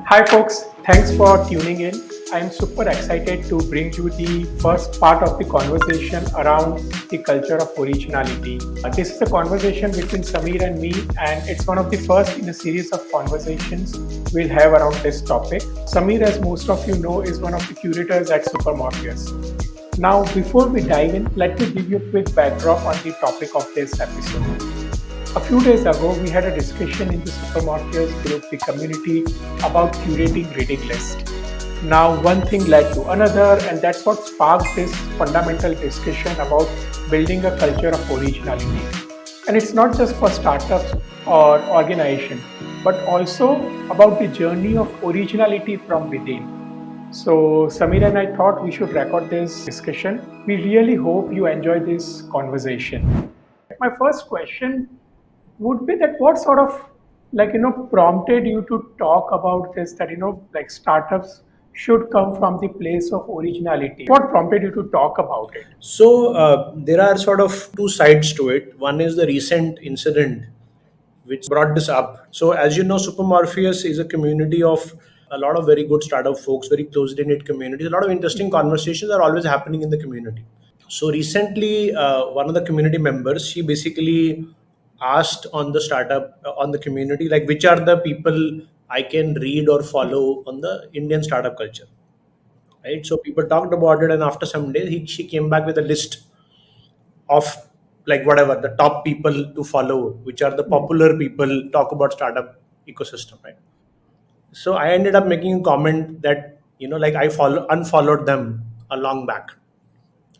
Hi, folks. Thanks for tuning in. I'm super excited to bring you the first part of the conversation around the culture of originality. This is a conversation between Samir and me, and it's one of the first in a series of conversations we'll have around this topic. Samir, as most of you know, is one of the curators at Supermorpheus. Now, before we dive in, let me give you a quick backdrop on the topic of this episode. A few days ago, we had a discussion in the Supermarkets group, the community, about curating reading list. Now, one thing led to another, and that's what sparked this fundamental discussion about building a culture of originality. And it's not just for startups or organization, but also about the journey of originality from within. So, Samir and I thought we should record this discussion. We really hope you enjoy this conversation. My first question would be that what sort of prompted you to talk about this, that like startups should come from the place of originality. What prompted you to talk about it? So there are sort of two sides to it. One is the recent incident which brought this up. So as you know, Supermorpheus is a community of a lot of very good startup folks, very closely knit communities. A lot of interesting conversations are always happening in the community. So recently, one of the community members, she basically asked on the startup, on the community, like which are the people I can read or follow on the Indian startup culture, right? So people talked about it, and after some days, she came back with a list of like whatever the top people to follow, which are the popular people talk about startup ecosystem, right? So I ended up making a comment that like I follow unfollowed them a long back,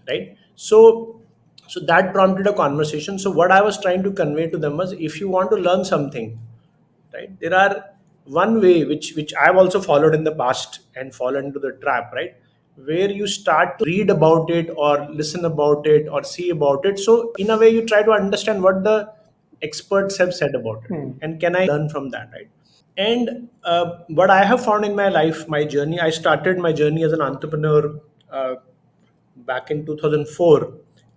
right? So that prompted a conversation. So what I was trying to convey to them was, if you want to learn something, right, there are one way which I've also followed in the past and fallen into the trap, right, where you start to read about it or listen about it or see about it. So in a way you try to understand what the experts have said about it, Hmm. and can I learn from that, right? And what I have found in my life, my journey, I started my journey as an entrepreneur back in 2004,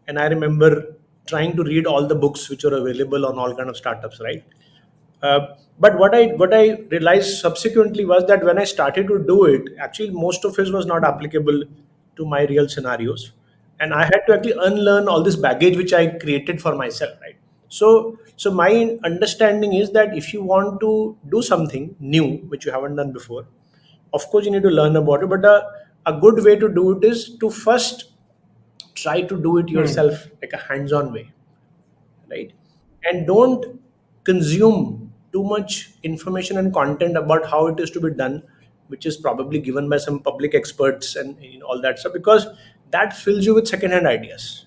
and I remember trying to read all the books which are available on all kind of startups, right? But what I realized subsequently was that when I started to do it, actually most of it was not applicable to my real scenarios, and I had to actually unlearn all this baggage which I created for myself, right? So my understanding is that if you want to do something new which you haven't done before, of course you need to learn about it, but a good way to do it is to first try to do it Hmm. yourself, like a hands-on way, right? And don't consume too much information and content about how it is to be done, which is probably given by some public experts and all that stuff, because that fills you with secondhand ideas,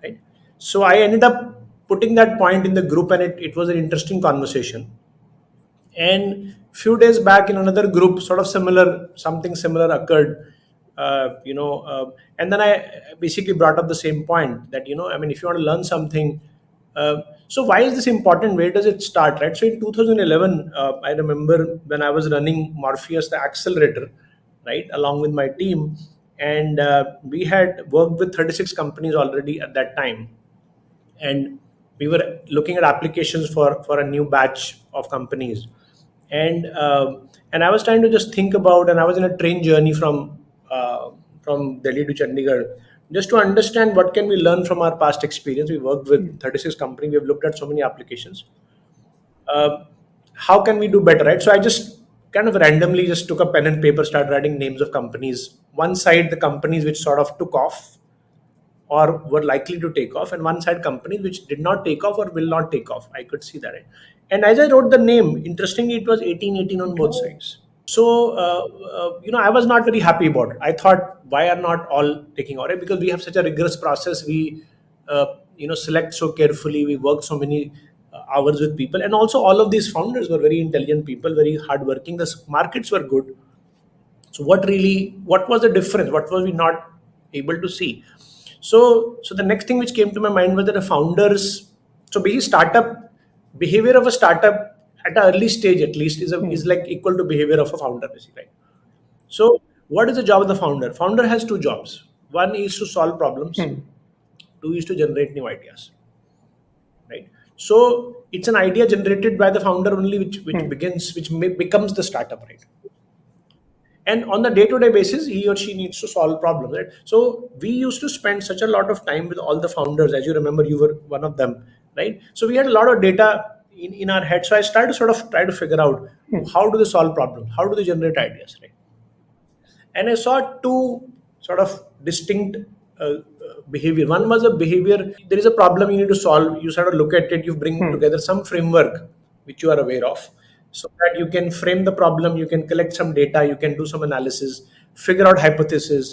right? So I ended up putting that point in the group, and it was an interesting conversation. And few days back in another group, sort of similar, something similar occurred. And then I basically brought up the same point that I mean, if you want to learn something, so why is this important? Where does it start, right? So in 2011, I remember when I was running Morpheus, the accelerator, right, along with my team, and we had worked with 36 companies already at that time, and we were looking at applications for a new batch of companies, and I was trying to just think about, and I was in a train journey from Delhi to Chandigarh, just to understand what can we learn from our past experience. We worked with 36 companies, we have looked at so many applications. How can we do better, right? So I just kind of randomly just took a pen and paper, started writing names of companies. One side, the companies which sort of took off or were likely to take off, and one side companies which did not take off or will not take off. I could see that, right? And as I wrote the name, interestingly, it was 1818 on both sides. So I was not very happy about it. I thought, why are not all taking out, right? Because we have such a rigorous process. We select so carefully. We work so many hours with people, and also all of these founders were very intelligent people, very hardworking. The markets were good. So what was the difference? What was we not able to see? So the next thing which came to my mind was that the founders, so basically startup behavior of a startup at an early stage at least is like equal to behavior of a founder, basically. So what is the job of the founder? Founder has two jobs. One is to solve problems. Hmm. Two is to generate new ideas, right? So it's an idea generated by the founder only, which Hmm. begins, becomes the startup, right? And on the day-to-day basis, he or she needs to solve problems, right? So we used to spend such a lot of time with all the founders. As you remember, you were one of them, right? So we had a lot of data in our head. So I started to sort of try to figure out, Hmm. how do they solve problems, how do they generate ideas, right? And I saw two sort of distinct behavior. One was a behavior, there is a problem you need to solve, you sort of look at it, you bring Hmm. together some framework which you are aware of, so that you can frame the problem, you can collect some data, you can do some analysis, figure out hypothesis.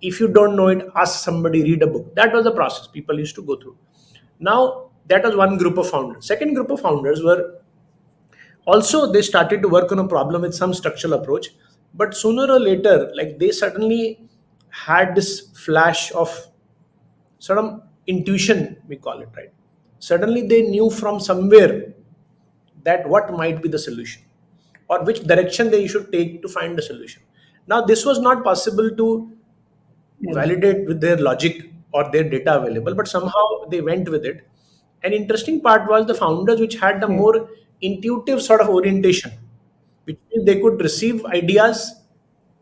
If you don't know it, ask somebody, read a book. That was the process people used to go through. Now that was one group of founders. Second group of founders were also, they started to work on a problem with some structural approach, but sooner or later, like, they suddenly had this flash of sort of intuition, we call it, right? Suddenly they knew from somewhere that what might be the solution, or which direction they should take to find the solution. Now this was not possible to Hmm. validate with their logic or their data available, but somehow they went with it. An interesting part was the founders which had the Hmm. more intuitive sort of orientation, which means they could receive ideas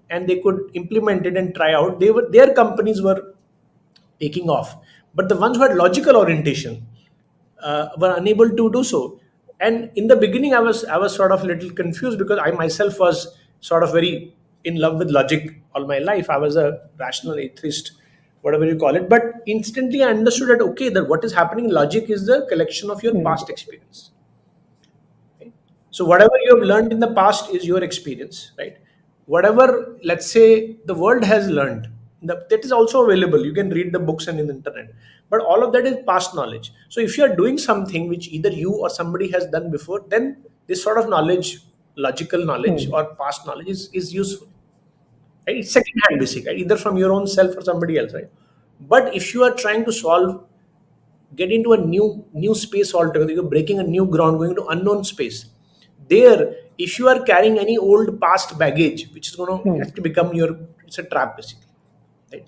and they could implement it and try out. Their companies were taking off, but the ones who had logical orientation were unable to do so. And in the beginning, I was sort of a little confused, because I myself was sort of very in love with logic all my life. I was a rational atheist, whatever you call it. But instantly, I understood that, okay, that what is happening in logic is the collection of your Hmm. past experience. Right? So whatever you have learned in the past is your experience, right? Whatever, let's say, the world has learned, that is also available. You can read the books and in the internet, but all of that is past knowledge. So if you are doing something which either you or somebody has done before, then this sort of knowledge, logical knowledge Hmm. or past knowledge, is useful. Right? It's second hand, basically, right? Either from your own self or somebody else, right? But if you are trying to solve, get into a new space altogether, you're breaking a new ground, going to unknown space. There, if you are carrying any old past baggage, which is going to Hmm. actually become your, it's a trap, basically, right?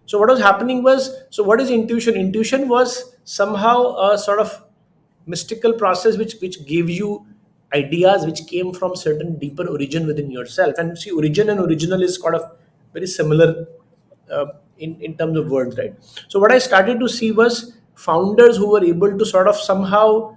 So what was happening was, so what is intuition? Intuition was somehow a sort of mystical process which gave you ideas which came from certain deeper origin within yourself. And see, origin and original is kind of very similar in terms of words, right? So what I started to see was founders who were able to sort of somehow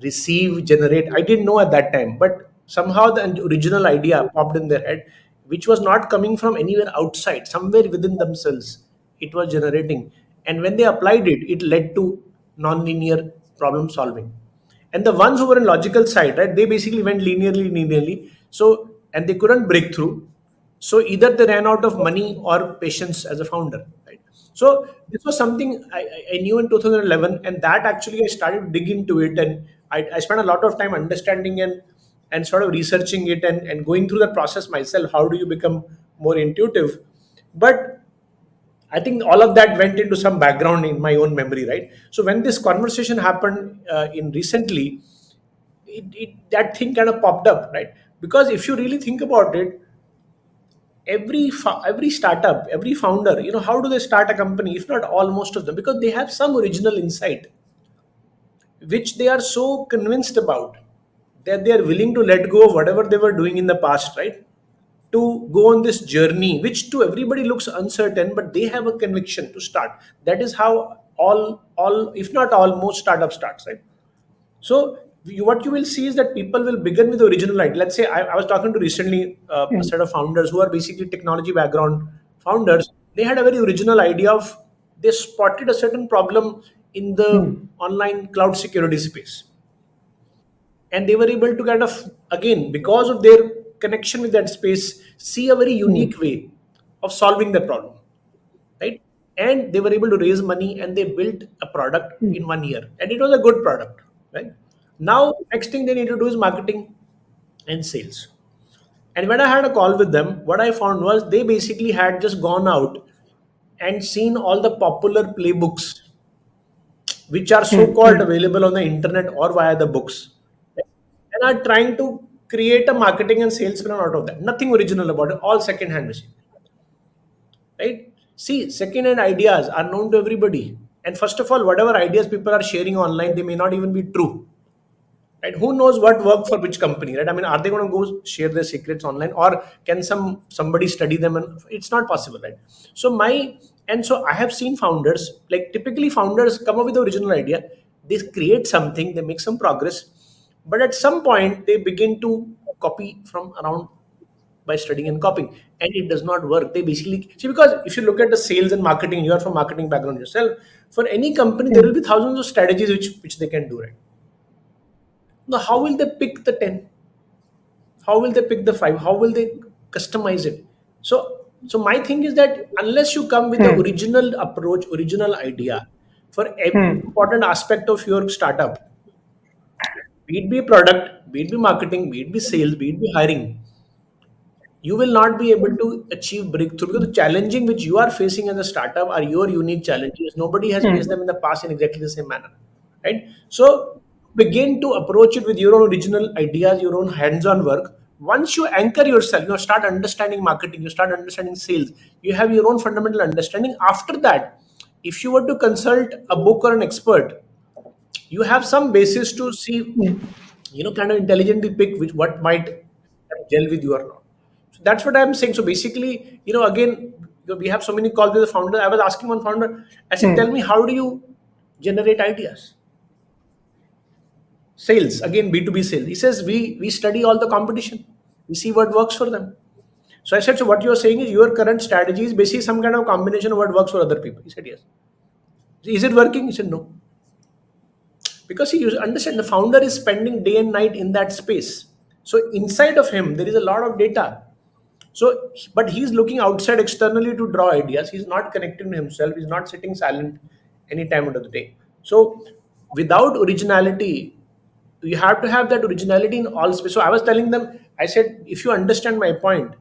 receive, generate. I didn't know at that time, but somehow the original idea popped in their head, which was not coming from anywhere outside, somewhere within themselves. It was generating. And when they applied it, it led to non-linear problem solving. And the ones who were in logical side, right, they basically went linearly. So, and they couldn't break through. So either they ran out of money or patience as a founder, right? So this was something I knew in 2011, and that actually I started to dig into it, and I spent a lot of time understanding and sort of researching it and going through the process myself. How do you become more intuitive? But I think all of that went into some background in my own memory, right? So when this conversation happened in recently, that thing kind of popped up, right? Because if you really think about it, every startup, every founder, how do they start a company? If not all, most of them, because they have some original insight which they are so convinced about that they are willing to let go of whatever they were doing in the past, right? To go on this journey, which to everybody looks uncertain, but they have a conviction to start. That is how all, if not all, most startup starts, right? So what you will see is that people will begin with the original idea. Let's say I was talking to recently a Hmm. set of founders who are basically technology background founders. They had a very original idea of, they spotted a certain problem in the Hmm. online cloud security space, and they were able to kind of, again, because of their connection with that space, see a very Hmm. unique way of solving the problem, right? And they were able to raise money and they built a product Hmm. in 1 year, and it was a good product, right? Now next thing they need to do is marketing and sales. And when I had a call with them, what I found was they basically had just gone out and seen all the popular playbooks which are so Hmm. called Hmm. available on the internet or via the books, and are trying to create a marketing and sales plan out of that. Nothing original about it, all second hand machine, right? See, second hand ideas are known to everybody, And first of all, whatever ideas people are sharing online, they may not even be true, right? Who knows what worked for which company, right? I mean, are they going to go share their secrets online, or can somebody study them? And it's not possible, right? So I have seen founders, like typically founders come up with the original idea, they create something, they make some progress, but at some point they begin to copy from around by studying and copying, and it does not work. They basically see, because if you look at the sales and marketing, you are from marketing background yourself, for any company there will be thousands of strategies which they can do, right? Now, how will they pick the 10? How will they pick the 5? How will they customize it? So my thing is that unless you come with the Hmm. original approach, original idea for every Hmm. important aspect of your startup, be it be product, be it be marketing, be it be sales, be it be hiring, you will not be able to achieve breakthrough, because the challenging which you are facing as a startup are your unique challenges. Nobody has Hmm. faced them in the past in exactly the same manner, right? So begin to approach it with your own original ideas, your own hands-on work. Once you anchor yourself, you start understanding marketing, you start understanding sales, you have your own fundamental understanding. After that, if you were to consult a book or an expert, you have some basis to see, kind of intelligently pick which what might gel with you or not. So that's what I'm saying. So basically, again, we have so many calls with the founder. I was asking one founder, I said, tell Hmm. me, how do you generate ideas? Sales, again, B2B sales. He says, we study all the competition. We see what works for them. So I said, so what you're saying is your current strategy is basically some kind of combination of what works for other people. He said, yes. Is it working? He said, no. Because you understand, the founder is spending day and night in that space. So inside of him there is a lot of data. So but he's looking outside externally to draw ideas. He's not connecting to himself, he's not sitting silent any time of the day. So without originality, you have to have that originality in all space. So I was telling them, I said, if you understand my point,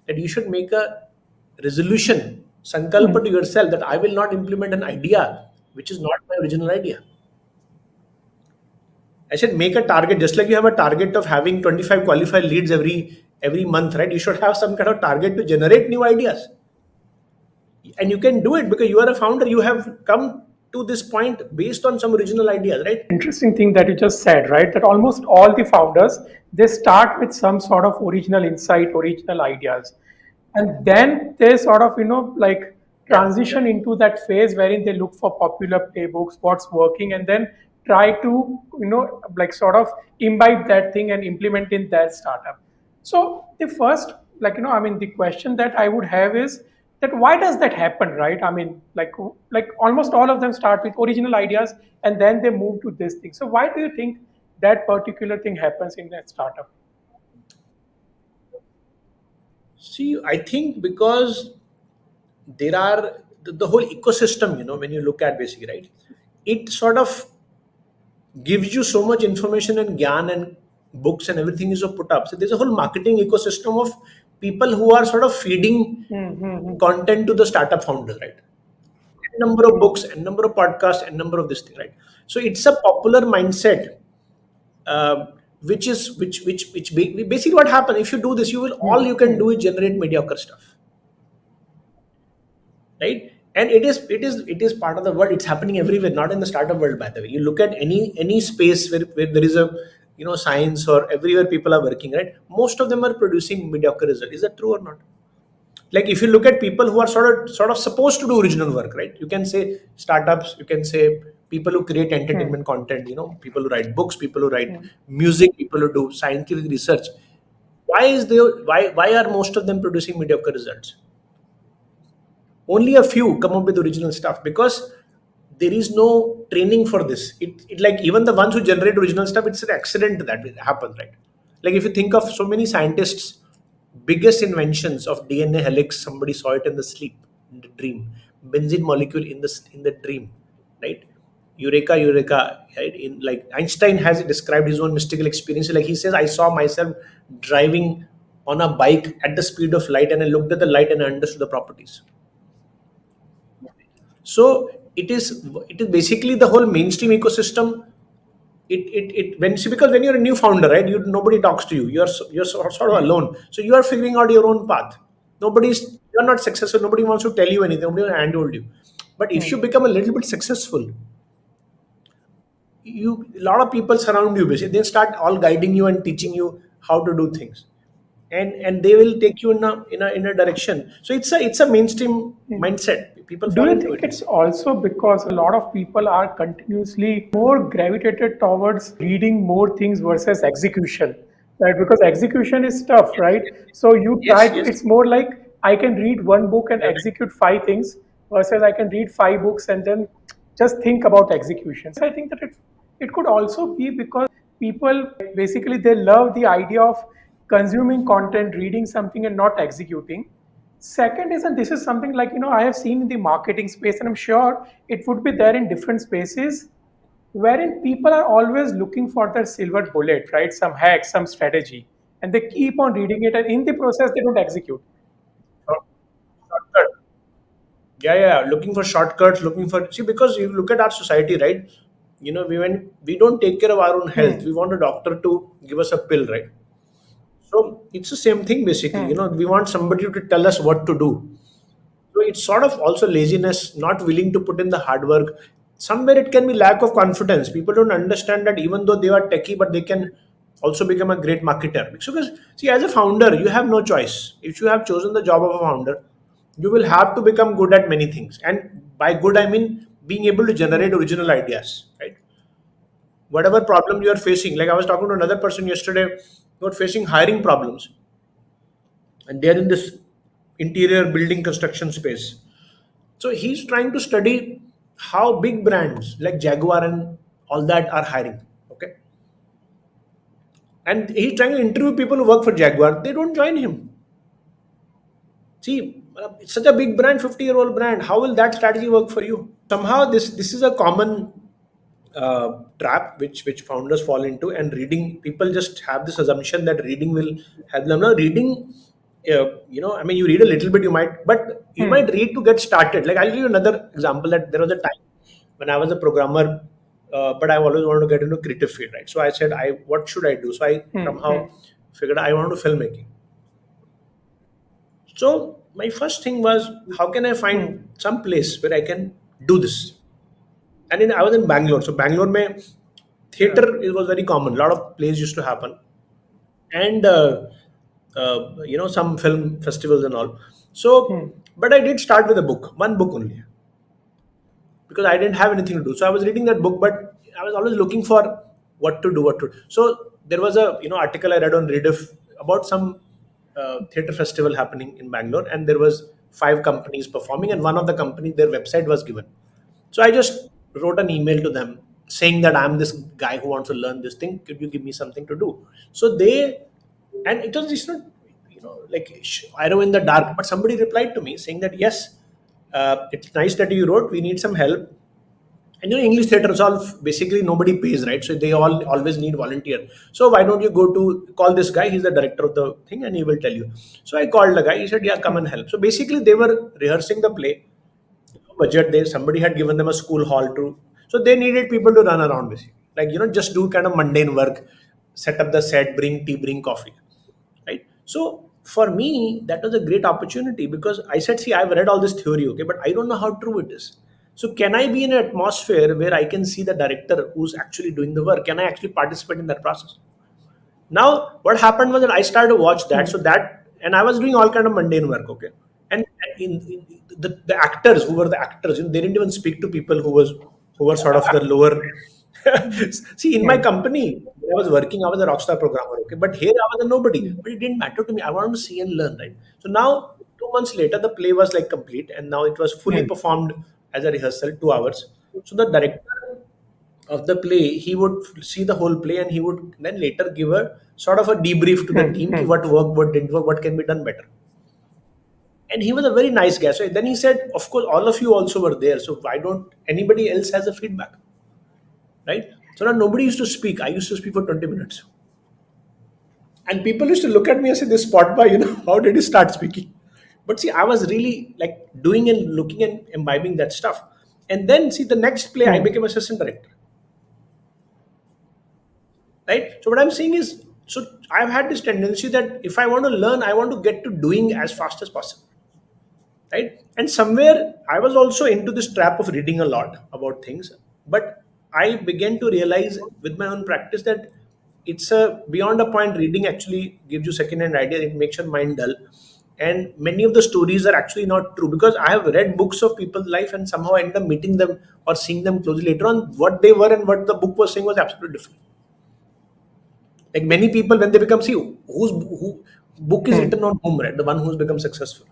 that you should make a resolution, sankalpa to yourself, that I will not implement an idea which is not my original idea. I said, make a target, just like you have a target of having 25 qualified leads every month, right? You should have some kind of target to generate new ideas. And you can do it because you are a founder. You have come to this point based on some original ideas, right? Interesting thing that you just said, right? That almost all the founders, they start with some sort of original insight, original ideas, and then they sort of, like Yeah. transition into that phase wherein they look for popular playbooks, what's working, and then try to, like sort of imbibe that thing and implement in their startup. So the first, like, I mean, the question that I would have is that why does that happen, right? I mean, like almost all of them start with original ideas and then they move to this thing. So why do you think that particular thing happens in that startup? See, I think because there are the whole ecosystem, when you look at basically, right? It sort of gives you so much information and gyan and books and everything is put up. So there's a whole marketing ecosystem of people who are sort of feeding Mm-hmm. content to the startup founders, right? Number of books and number of podcasts and number of this thing, right? So it's a popular mindset, uh, basically what happens if you do this, you will all you can do is generate mediocre stuff, right? And it is part of the world. It's happening everywhere, not in the startup world, by the way. You look at any space where there is a science, or everywhere people are working, right? Most of them are producing mediocre result. Is that true or not? Like if you look at people who are sort of supposed to do original work, right? You can say startups, you can say people who create entertainment content, people who write books, people who write music, people who do scientific research. Why are most of them producing mediocre results? Only a few come up with original stuff because there is no training for this. It like even the ones who generate original stuff, it's an accident that it happens, right? Like if you think of so many scientists, biggest inventions of DNA helix, somebody saw it in the sleep, in the dream. Benzene molecule in the dream, right? Eureka, right? In like Einstein has described his own mystical experience. Like he says, I saw myself driving on a bike at the speed of light, and I looked at the light and I understood the properties. So it is basically the whole mainstream ecosystem. It when see, because when you're a new founder, right, you nobody talks to you. You're sort of alone. So you are figuring out your own path. You're not successful. Nobody wants to tell you anything. Nobody will handhold you. But if Hmm. you become a little bit successful, you a lot of people surround you basically. They start all guiding you and teaching you how to do things, and they will take you in a direction. So it's a mainstream Hmm. mindset. People Do fall you into think it. it's also because a lot of people are continuously more gravitated towards reading more things versus execution, right? Because execution is tough, right? So you try Yes, to, yes, it's more like I can read one book and you're right. execute five things versus I can read five books and then just think about execution. I think that it could also be because people basically they love the idea of consuming content, reading something and not executing. Second is, and this is something like, I have seen in the marketing space, and I'm sure it would be there in different spaces, wherein people are always looking for their silver bullet, right? Some hack, some strategy, and they keep on reading it, and in the process, they don't execute. Shortcut. Yeah, looking for shortcuts, looking for, see, because you look at our society, right? We don't take care of our own health. Hmm. We want a doctor to give us a pill, right? So it's the same thing basically. Hmm. We want somebody to tell us what to do. So it's sort of also laziness, not willing to put in the hard work. Somewhere it can be lack of confidence. People don't understand that even though they are techie, but they can also become a great marketer. Because see, as a founder, you have no choice. If you have chosen the job of a founder, you will have to become good at many things. And by good, I mean being able to generate Hmm. original ideas, right? Whatever problem you are facing, like I was talking to another person yesterday, who are facing hiring problems, and they're in this interior building construction space. So he's trying to study how big brands like Jaguar and all that are hiring. Okay. And he's trying to interview people who work for Jaguar. They don't join him. See, it's such a big brand, 50-year-old brand. How will that strategy work for you? Somehow this is a common trap which founders fall into, and reading, people just have this assumption that reading will help them. Now reading, I mean, you read a little bit, but you Hmm. might read to get started. Like, I'll give you another example, that there was a time when I was a programmer, but I always wanted to get into creative field, right? So I said, I what should I do? So I Hmm. Hmm. somehow figured I want to do filmmaking. So my first thing was, how can I Hmm. find some place where I can do this? And I was in Bangalore. So Bangalore mein Yeah. theater, it was very common. A lot of plays used to happen, and some film festivals and all. Hmm. So, but I did start with a book, one book only, because I didn't have anything to do. So I was reading that book, but I was always looking for what to do, what to do. So there was a article I read on Rediff about some theater festival happening in Bangalore, and there was five companies performing, and one of the company, their website was given. So I just wrote an email to them saying that I'm this guy who wants to learn this thing. Could you give me something to do? So they, and it was just not, like arrow in the dark, but somebody replied to me saying that yes, it's nice that you wrote. We need some help. And English theaters all basically nobody pays, right? So they all always need volunteer. So why don't you go to call this guy? He's the director of the thing, and he will tell you. So I called the guy. He said, "Yeah, come Hmm. and help." So basically, they were rehearsing the play, budget there, somebody had given them a school hall to, so they needed people to run around basically, like just do kind of mundane work, set up the set, bring tea, bring coffee, right? So for me that was a great opportunity, because I said, see, I've read all this theory, okay, but I don't know how true it is. So can I be in an atmosphere where I can see the director who's actually doing the work? Can I actually participate in that process? Now, what happened was that I started to watch that. Hmm. So that, and I was doing all kind of mundane work, okay. And in the actors who were the actors, they didn't even speak to people who were sort of the lower. See, in my Hmm. company, when I was working, I was a rockstar programmer, okay. But here I was a nobody. But it didn't matter to me. I wanted to see and learn, right? So now, 2 months later, the play was like complete, and now it was fully Hmm. performed as a rehearsal, 2 hours. So the director of the play, he would see the whole play, and he would then later give a sort of a debrief to the Hmm. team, ki Hmm. what worked, what didn't work, what can be done better. And he was a very nice guy. So then he said, of course, all of you also were there. So why don't anybody else has a feedback, right? So now nobody used to speak. I used to speak for 20 minutes. And people used to look at me and say, this spot by, how did he start speaking? But see, I was really like doing and looking and imbibing that stuff. And then see, the next play, I Hmm. became assistant director, right? So what I'm saying is, so I've had this tendency that if I want to learn, I want to get to doing as fast as possible. right? And somewhere I was also into this trap of reading a lot about things, but I began to realize with my own practice that it's a beyond a point. Reading actually gives you second hand idea, it makes your mind dull, and many of the stories are actually not true, because I have read books of people's life and somehow end up meeting them or seeing them closely later on. What they were and what the book was saying was absolutely different. Like many people, when they become, see, who book is Hmm. written on whom, right? The one who's become successful,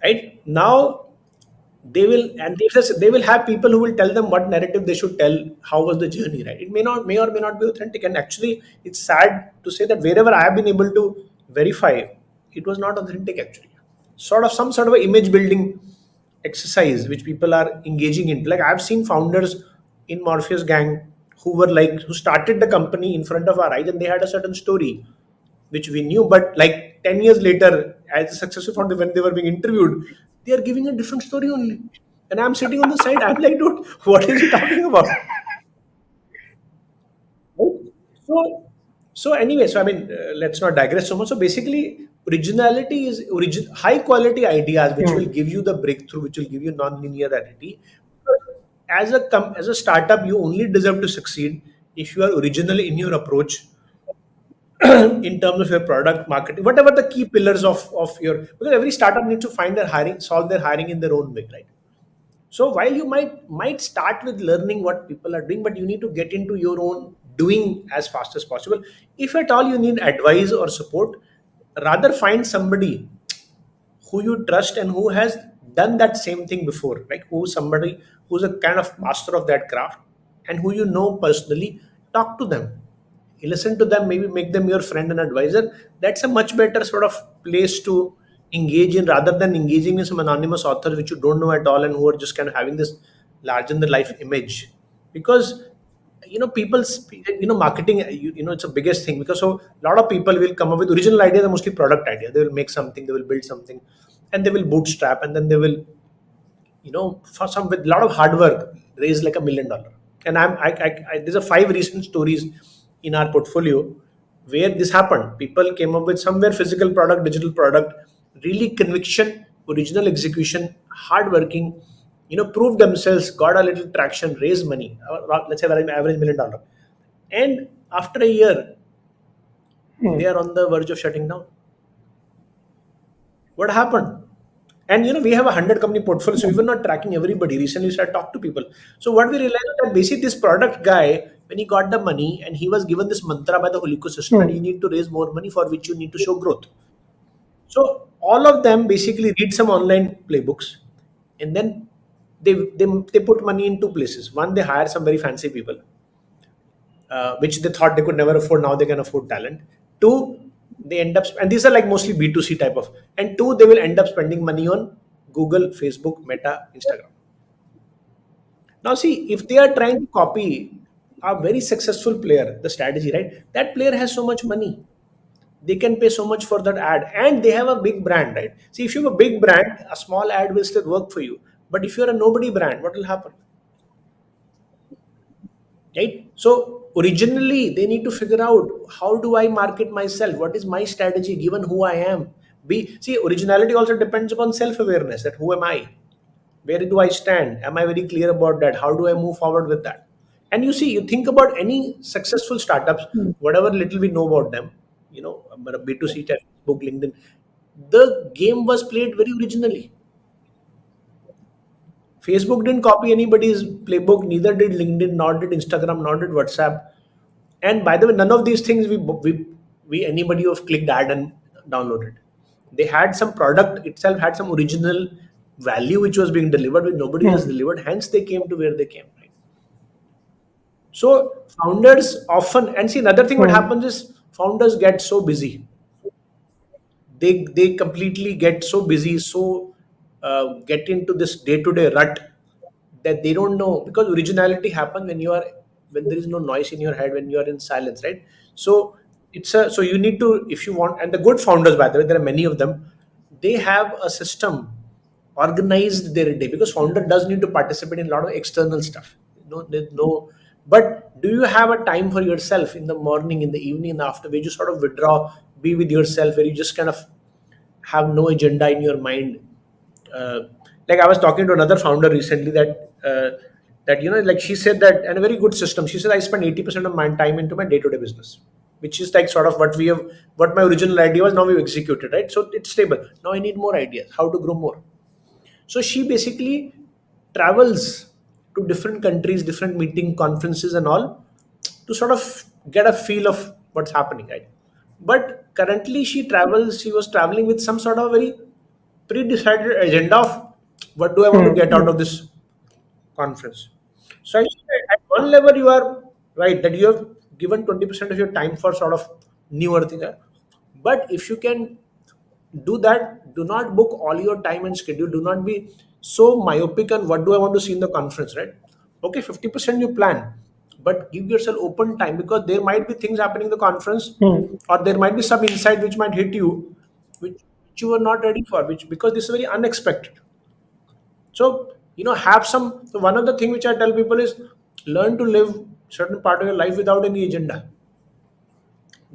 right? Now they will, and they will have people who will tell them what narrative they should tell, how was the journey, right? It may or may not be authentic, and actually it's sad to say that wherever I have been able to verify, it was not authentic actually. Sort of some sort of a image building exercise which people are engaging in. Like I've seen founders in Morpheus gang who were like, who started the company in front of our eyes, and they had a certain story which we knew, but like 10 years later, as a successful founder, when they were being interviewed, they are giving a different story only. And I'm sitting on the side, I'm like, dude, what is he talking about? Right? So, so anyway, so I mean, let's not digress so much. So basically, originality is high quality ideas which will Hmm. give you the breakthrough, which will give you non-linearity. As a startup, you only deserve to succeed if you are original in your approach, in terms of your product marketing, whatever the key pillars of your, because every startup needs to find their hiring, solve their hiring in their own way, right? So while you might start with learning what people are doing, but you need to get into your own doing as fast as possible. If at all you need advice or support, rather find somebody who you trust and who has done that same thing before, like who's somebody who's a kind of master of that craft and who you know personally. Talk to them, you listen to them, maybe make them your friend and advisor. That's a much better sort of place to engage in, rather than engaging in some anonymous authors which you don't know at all and who are just kind of having this larger than life image. Because people's, marketing, it's a biggest thing, because so a lot of people will come up with original ideas, are mostly product idea. They will make something, they will build something, and they will bootstrap, and then they will, for some, with a lot of hard work, raise like $1 million. And there's a 5 recent stories in our portfolio where this happened. People came up with somewhere physical product, digital product, really conviction, original execution, hard working, proved themselves, got a little traction, raised money, let's say average $1 million. And after a year, they Hmm. are on the verge of shutting down. What happened? And we have 100 company portfolio, so we were not tracking everybody. Recently, we started talk to people. So what we realized that basically this product guy, when he got the money and he was given this mantra by the whole ecosystem that Hmm. you need to raise more money for which you need to show growth. So all of them basically read some online playbooks, and then they put money in 2 places. One, they hire some very fancy people, which they thought they could never afford. Now they can afford talent. Two, they end up, and these are like mostly B2C type of, and two, they will end up spending money on Google, Facebook, Meta, Instagram. Now, see, if they are trying to copy a very successful player, the strategy, right? That player has so much money. They can pay so much for that ad, and they have a big brand, right? See, if you have a big brand, a small ad will still work for you. But if you're a nobody brand, what will happen? Right? So originally they need to figure out, how do I market myself, what is my strategy given who I am. Be See, originality also depends upon self-awareness, that who am I, where do I stand, am I very clear about that, how do I move forward with that. And you see, you think about any successful startups, Hmm. whatever little we know about them, but a B2C type, book, LinkedIn, the game was played very originally. Facebook didn't copy anybody's playbook, neither did LinkedIn, nor did Instagram, nor did WhatsApp. And by the way, none of these things we anybody who have clicked ad and downloaded. They had some product itself, had some original value which was being delivered, which nobody else Hmm. delivered. Hence, they came to where they came. Right? So founders often, and see, another thing what Hmm. happens is founders get so busy, they completely get so busy, so get into this day to day rut, that they don't know, because originality happens when there is no noise in your head, when you are in silence, right? So so you need to, if you want, and the good founders, by the way, there are many of them, they have a system organized their day, because founder does need to participate in a lot of external stuff. There's no, but do you have a time for yourself in the morning, in the evening, in the after, where you sort of withdraw, be with yourself, where you just kind of have no agenda in your mind. uh, like I was talking to another founder recently that like she said that, and a very good system, she said, I spend 80% of my time into my day-to-day business, which is like sort of what my original idea was. Now we've executed, right? So it's stable. Now I need more ideas, how to grow more. So she basically travels to different countries, different meeting conferences and all, to sort of get a feel of what's happening, right? But currently she was traveling with some sort of very pre-decided agenda of what do I want to get out Hmm. of this conference. So I think that at one level you are right that you have given 20% of your time for sort of newer things. But if you can do that, do not book all your time and schedule. Do not be so myopic on what do I want to see in the conference, right? Okay, 50% you plan, but give yourself open time, because there might be things happening in the conference, Hmm. or there might be some insight which might hit you, which you were not ready for, which because this is very unexpected. So, have some. So one of the thing which I tell people is learn to live certain part of your life without any agenda.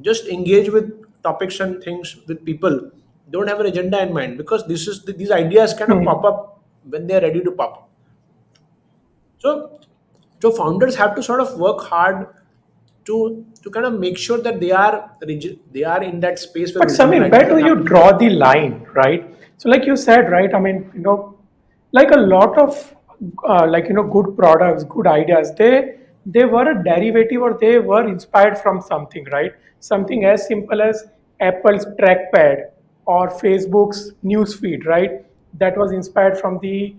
Just engage with topics and things with people. Don't have an agenda in mind, because these ideas kind of pop Hmm. up when they are ready to pop up. So, so founders have to sort of work hard to kind of make sure that they are in that space where But original Samir, where ideas do are you happening. draw the line, right? So, like you said, right? I mean, like a lot of good products, good ideas, they were a derivative or they were inspired from something, right? Something as simple as Apple's trackpad or Facebook's news feed, right? That was inspired from the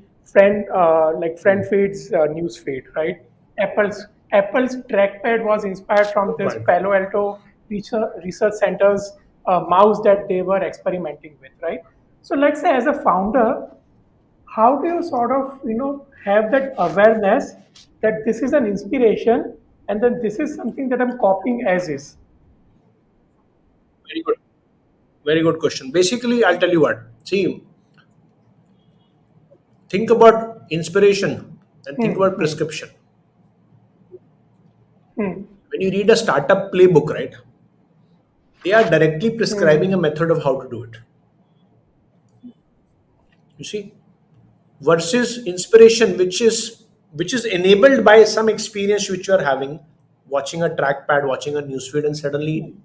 friend feeds news feed, right? Apple's trackpad was inspired from this Right. Palo Alto research center's mouse that they were experimenting with, right? So let's say as a founder, how do you sort of have that awareness that this is an inspiration and then this is something that I'm copying as is? Very good. Very good question. Basically, I'll tell you what. See, think about inspiration and think Hmm, about hmm, prescription. hmm, When you read a startup playbook, right, they are directly prescribing a hmm, method of how to do it. You see, versus inspiration, which is enabled by some experience which you are having, watching a trackpad, watching a newsfeed, and suddenly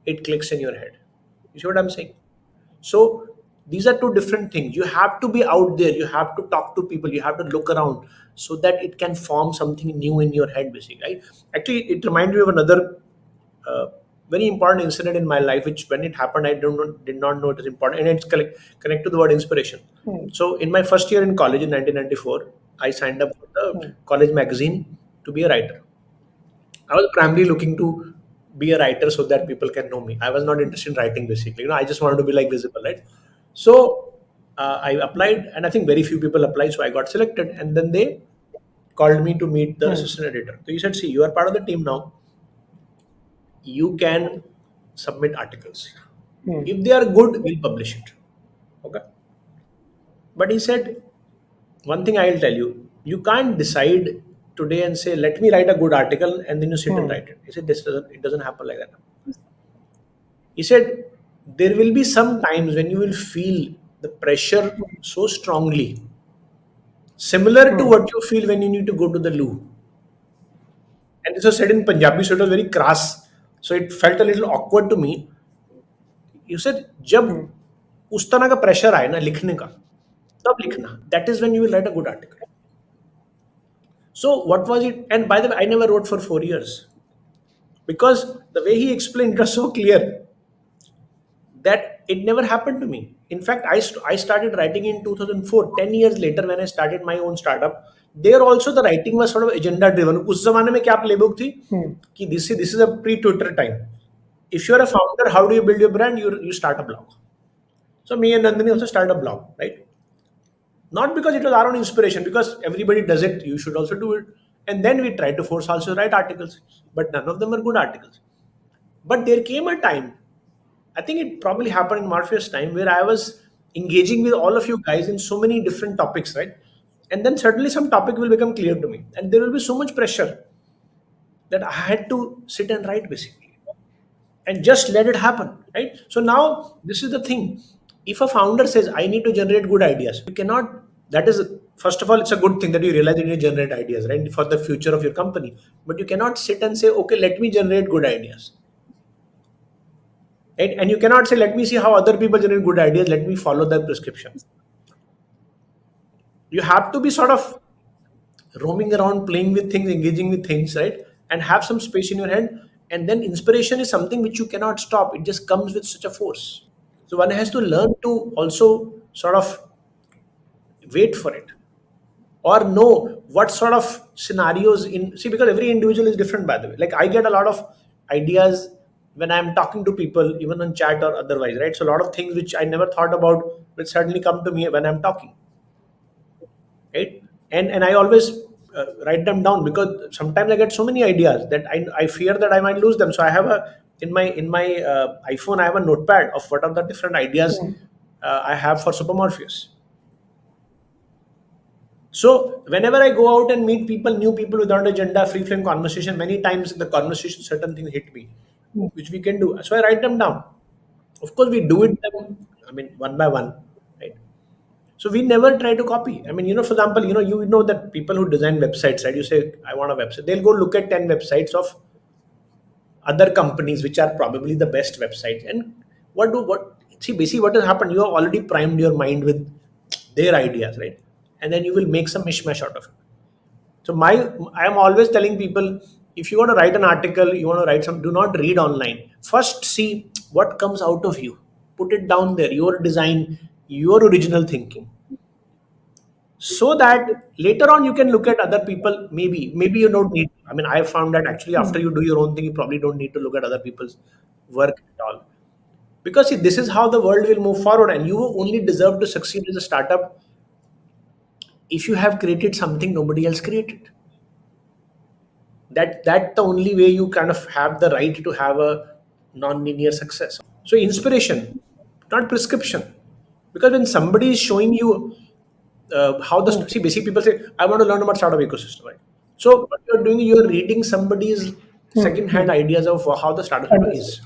it clicks in your head. You see what I'm saying? So these are two different things. You have to be out there. You have to talk to people. You have to look around so that it can form something new in your head, basically. Right? Actually, it reminded me of another uh, very important incident in my life, which when it happened, did not know it was important, and it's connect to the word inspiration. hmm, So in my first year in college in 1994, I signed up for the hmm, college magazine to be a writer. I was primarily looking to be a writer so that people can know me. I was not interested in writing basically. I just wanted to be like visible, right? So I applied, and I think very few people applied, so I got selected. And then they called me to meet the hmm, assistant editor. So he said, "See, you are part of the team now. You can submit articles. hmm, If they are good, we'll publish it." Okay. But he said, one thing I'll tell you, you can't decide today and say, let me write a good article, and then you sit and hmm, write it. He said, it doesn't happen like that. He said, there will be some times when you will feel the pressure so strongly, similar to hmm, what you feel when you need to go to the loo. And this was said in Punjabi, so it was very crass. So it felt a little awkward to me. You said, जब hmm, उस तरह का pressure आए ना लिखने का, तब लिखना. That is when you will write a good article. So what was it? And by the way, I never wrote for 4 years, because the way he explained it was so clear that it never happened to me. In fact, I started writing in 2004, 10 years later when I started my own startup. There also the writing was sort of agenda driven. उस जमाने में क्या playbook थी hmm, कि this is a pre-Twitter time. If you're a founder, how do you build your brand? You start a blog. So me and Nandini also started a blog, right? Not because it was our own inspiration, because everybody does it, you should also do it. And then we tried to force also write articles, but none of them were good articles. But there came a time, I think it probably happened in Morpheus time, where I was engaging with all of you guys in so many different topics, right? And then suddenly some topic will become clear to me, and there will be so much pressure that I had to sit and write basically, and just let it happen, right? So now this is the thing. If a founder says, I need to generate good ideas, you cannot, that is, first of all, it's a good thing that you realize you need to generate ideas, right, for the future of your company. But you cannot sit and say, okay, let me generate good ideas. Right? And you cannot say, let me see how other people generate good ideas, let me follow their prescription. You have to be sort of roaming around, playing with things, engaging with things, right? And have some space in your head. And then inspiration is something which you cannot stop. It just comes with such a force. So one has to learn to also sort of wait for it, or know what sort of scenarios in, see, because every individual is different, by the way. Like I get a lot of ideas when I'm talking to people, even on chat or otherwise, right? So a lot of things which I never thought about will suddenly come to me when I'm talking, right? And I always write them down, because sometimes I get so many ideas that I fear that I might lose them. So I have a, in my iPhone, I have a notepad of what are the different ideas I have for Supermorpheus. So whenever I go out and meet people, new people without agenda, free flowing conversation, many times in the conversation certain things hit me, which we can do. So I write them down. Of course, we do it them, I mean, one by one, right? So we never try to copy. I mean, for example, you know that people who design websites, right? You say, I want a website. They'll go look at 10 websites of other companies, which are probably the best websites. And what see, basically what has happened, you have already primed your mind with their ideas, right? And then you will make some mishmash out of it. So I am always telling people, if you want to write an article, you want to write some, do not read online. First see what comes out of you. Put it down there, your design, your original thinking. So that later on you can look at other people. Maybe you don't need, I mean, I have found that actually after you do your own thing, you probably don't need to look at other people's work at all. Because see, this is how the world will move forward, and you only deserve to succeed as a startup if you have created something nobody else created. That the only way you kind of have the right to have a non-linear success. So inspiration, not prescription. Because when somebody is showing you how the, see, basically people say, I want to learn about startup ecosystem, right? So what you're doing, you're reading somebody's second-hand ideas of how the startup ecosystem is.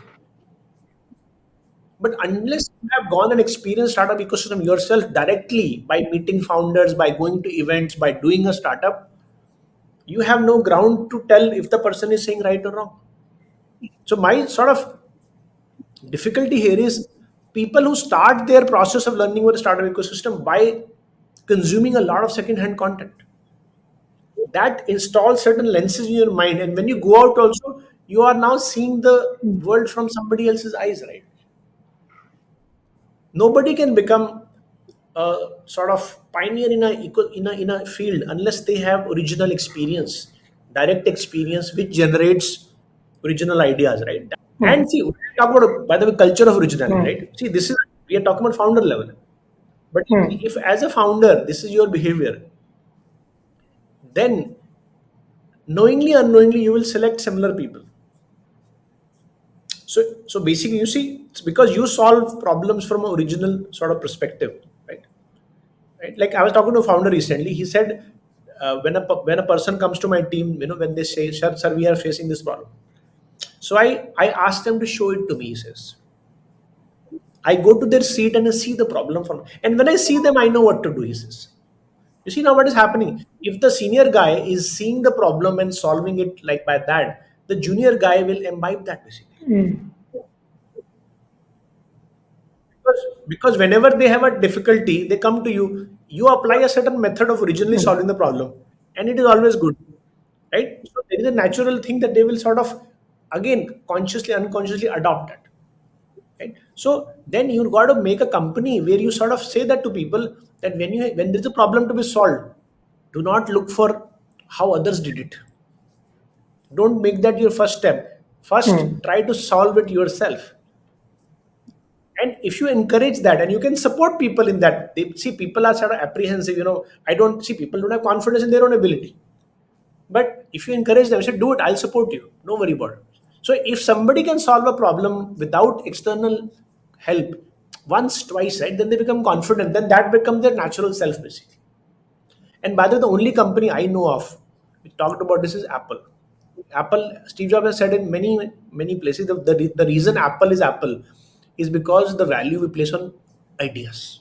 But unless you have gone and experienced startup ecosystem yourself directly by meeting founders, by going to events, by doing a startup, you have no ground to tell if the person is saying right or wrong. So my sort of difficulty here is people who start their process of learning about the startup ecosystem by consuming a lot of second-hand content. That installs certain lenses in your mind, and when you go out also, you are now seeing the world from somebody else's eyes, right? Nobody can become a sort of pioneer in a field unless they have original experience, direct experience, which generates original ideas, right? And see, we talk about, by the way, culture of originality, right? See, this is, we are talking about founder level. But if as a founder, this is your behavior, then knowingly, unknowingly, you will select similar people. So basically, you see, it's because you solve problems from an original sort of perspective, right? Right? Like I was talking to a founder recently. He said, when a person comes to my team, when they say, sir, we are facing this problem. So I asked them to show it to me. He says, I go to their seat and I see the problem from, and when I see them, I know what to do. He says, you see now what is happening. If the senior guy is seeing the problem and solving it like by that, the junior guy will imbibe that basically. Because whenever they have a difficulty, they come to you. You apply a certain method of originally solving the problem, and it is always good, right? So there is a natural thing that they will sort of, again, consciously, unconsciously adopt that, right? So then you got to make a company where you sort of say that to people, that when there's a problem to be solved, do not look for how others did it. Don't make that your first step. First, try to solve it yourself. And if you encourage that, and you can support people in that, they see, people are sort of apprehensive. I don't see, people don't have confidence in their own ability. But if you encourage them, say, do it, I'll support you, don't worry about it. So if somebody can solve a problem without external help once, twice, right, then they become confident. Then that becomes their natural self, basically. And by the way, the only company I know of we talked about this is Apple. Apple, Steve Jobs has said in many places, the reason Apple is Apple is because the value we place on ideas.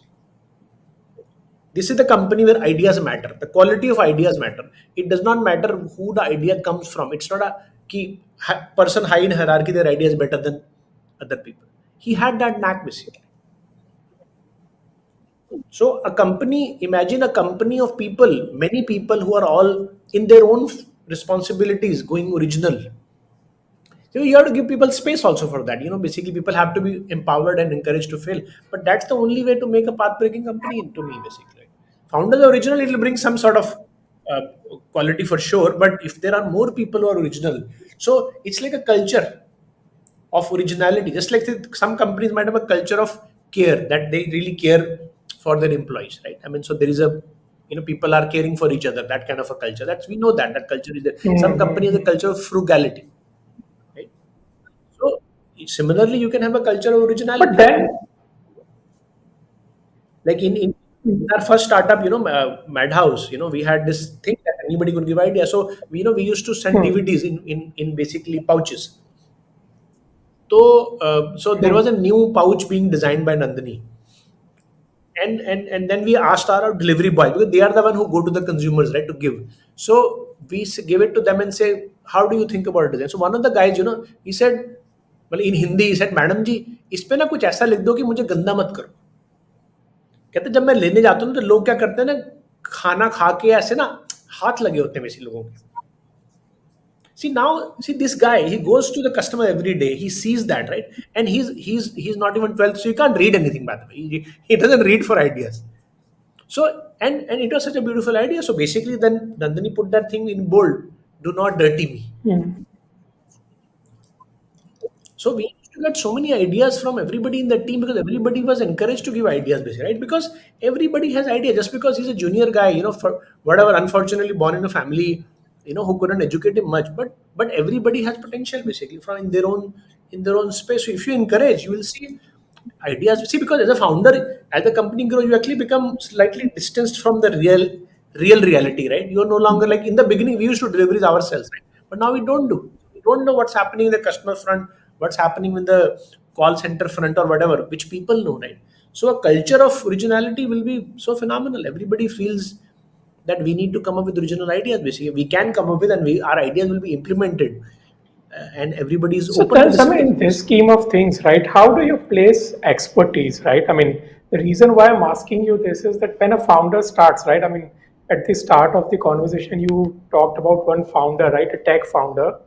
This is the company where ideas matter. The quality of ideas matter. It does not matter who the idea comes from. It's not a key person high in hierarchy, their idea is better than other people. He had that knack basically. So a company, imagine a company of people, many people who are all in their own responsibilities going original. So you have to give people space also for that. Basically people have to be empowered and encouraged to fail. But that's the only way to make a path-breaking company to me, basically. Founders are original, it will bring some sort of uh, quality for sure. But if there are more people who are original, so it's like a culture of originality. Just like some companies might have a culture of care, that they really care for their employees, right? I mean, so there is a people are caring for each other. That kind of a culture. That's we know that culture is there. Some companies have a culture of frugality, right? So similarly, you can have a culture of But originality. then, Like in our first startup, Madhouse, we had this thing that anybody could give idea. So we used to send hmm, DVDs in basically pouches. So there was hmm, a new pouch being designed by Nandini, and then we asked our delivery boy, because they are the one who go to the consumers, right, to give. So we give it to them and say, how do you think about design? So one of the guys, he said, well, in Hindi, he said, madam ji इस पे ना कुछ ऐसा लिख दो कि मुझे गंदा मत करो. कहते जब मैं लेने जाता हूँ तो लोग क्या करते हैं ना, खाना खा के ऐसे ना हाथ लगे होते हैं वैसे लोगों के. See this guy, he goes to the customer every day. He sees that, right? And he's not even 12th, so he can't read anything, by the way. He doesn't read for ideas. So and it was such a beautiful idea. So basically, then Nandini put that thing in bold: "Do not dirty me." hmm. So we used to get so many ideas from everybody in the team, because everybody was encouraged to give ideas, basically, right? Because everybody has ideas. Just because he's a junior guy, for whatever, unfortunately born in a family, who couldn't educate him much, but everybody has potential, basically, from in their own space. So if you encourage, you will see ideas. See, because as a founder, as the company grows, you actually become slightly distanced from the real reality, right? You're no longer like in the beginning. We used to deliver it ourselves, right? But now we don't do. We don't know what's happening in the customer front, what's happening in the call center front or whatever, which people know, right? So a culture of originality will be so phenomenal. Everybody feels that we need to come up with original ideas. Basically, we can come up with, and our ideas will be implemented, and everybody is So open to then, listen Samir, to in them. this Basically, scheme of things, right, how do you place expertise, right? I mean, the reason why I'm asking you this is that when a founder starts, right, I mean, at the start of the conversation, you talked about one founder, right, a tech founder,